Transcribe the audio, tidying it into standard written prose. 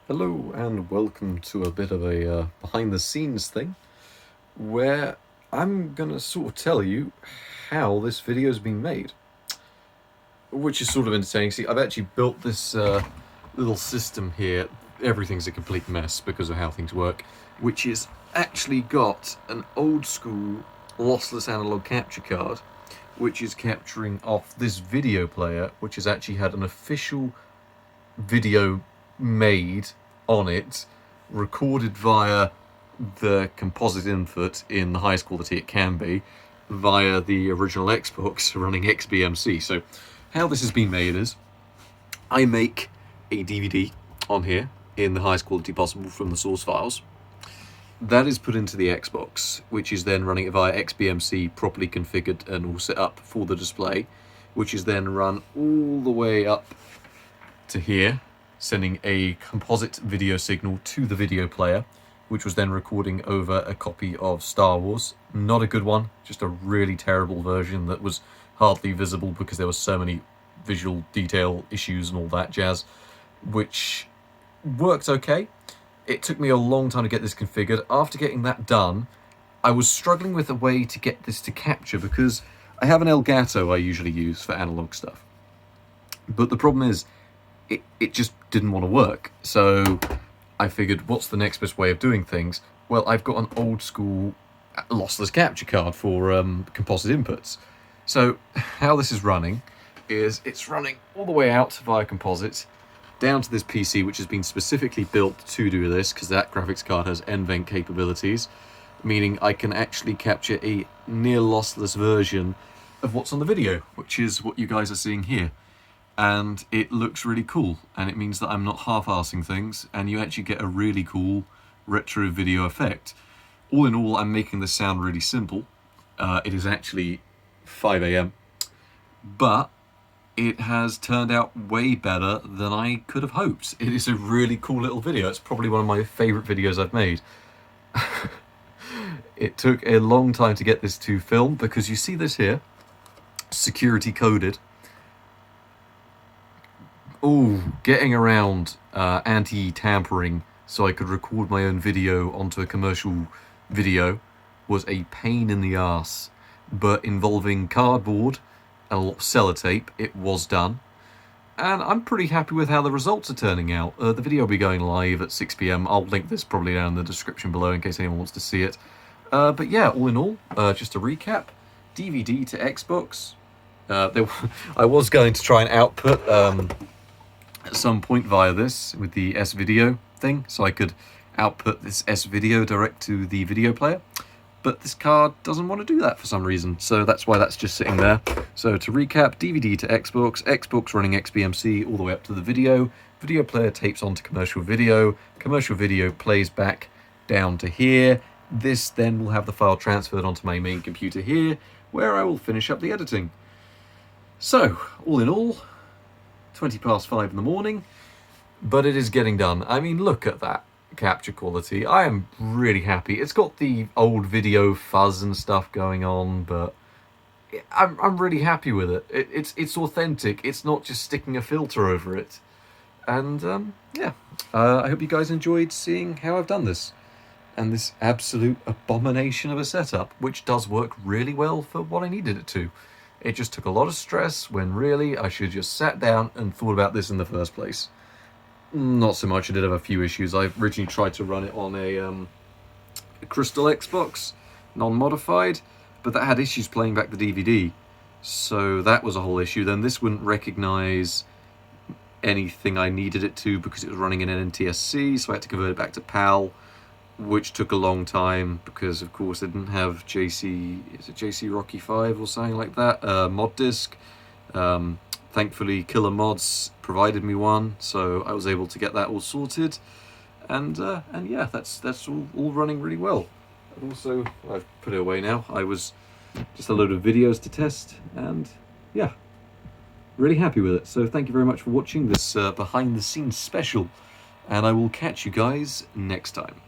Hello and welcome to a bit of a behind the scenes thing where I'm gonna sort of tell you how this video's been made, which is sort of entertaining. See, I've actually built this little system here. Everything's a complete mess because of how things work, which is actually got an old school lossless analog capture card which is capturing off this video player, which has actually had an official video made on it, recorded via the composite input in the highest quality it can be, via the original Xbox running XBMC. So how this has been made is, I make a DVD on here in the highest quality possible from the source files. That is put into the Xbox, which is then running it via XBMC, properly configured and all set up for the display, which is then run all the way up to here, sending a composite video signal to the video player, which was then recording over a copy of Star Wars. Not a good one, just a really terrible version that was hardly visible because there were so many visual detail issues and all that jazz, which worked okay. It took me a long time to get this configured. After getting that done, I was struggling with a way to get this to capture because I have an Elgato I usually use for analog stuff. But the problem is, it just didn't want to work. So I figured, what's the next best way of doing things? Well, I've got an old school lossless capture card for composite inputs. So how this is running is it's running all the way out via composite down to this PC, which has been specifically built to do this because that graphics card has NVENC capabilities, meaning I can actually capture a near lossless version of what's on the video, which is what you guys are seeing here. And it looks really cool, and it means that I'm not half-arsing things, and you actually get a really cool retro video effect. All in all, I'm making this sound really simple. It is actually 5 AM, but it has turned out way better than I could have hoped. It is a really cool little video. It's probably one of my favourite videos I've made. It took a long time to get this to film, because you see this here, security coded. Getting around anti-tampering so I could record my own video onto a commercial video was a pain in the arse, but involving cardboard and a lot of sellotape, it was done. And I'm pretty happy with how the results are turning out. The video will be going live at 6 PM. I'll link this probably down in the description below in case anyone wants to see it. But yeah, all in all, just to recap, DVD to Xbox. I was going to try and output at some point via this with the S-Video thing, so I could output this S-Video direct to the video player, but this card doesn't want to do that for some reason, so that's why that's just sitting there. So to recap, DVD to Xbox, Xbox running XBMC all the way up to the video player tapes onto commercial video plays back down to here. This then will have the file transferred onto my main computer here, where I will finish up the editing. So, all in all, 5:20 in the morning, but it is getting done. I mean, look at that capture quality. I am really happy. It's got the old video fuzz and stuff going on, but I'm really happy with it. It's authentic. It's not just sticking a filter over it. And yeah, I hope you guys enjoyed seeing how I've done this, and this absolute abomination of a setup, which does work really well for what I needed it to. It just took a lot of stress when really I should have just sat down and thought about this in the first place. Not so much. I did have a few issues. I originally tried to run it on a Crystal Xbox, non-modified, but that had issues playing back the DVD. So that was a whole issue. Then this wouldn't recognize anything I needed it to because it was running in an NTSC, so I had to convert it back to PAL, which took a long time because, of course, they didn't have JC Rocky 5 or something like that, mod disc. Thankfully, Killer Mods provided me one, so I was able to get that all sorted. And yeah, that's all running really well. And also, I've put it away now. I was just a load of videos to test, and yeah, really happy with it. So thank you very much for watching this behind the scenes special, and I will catch you guys next time.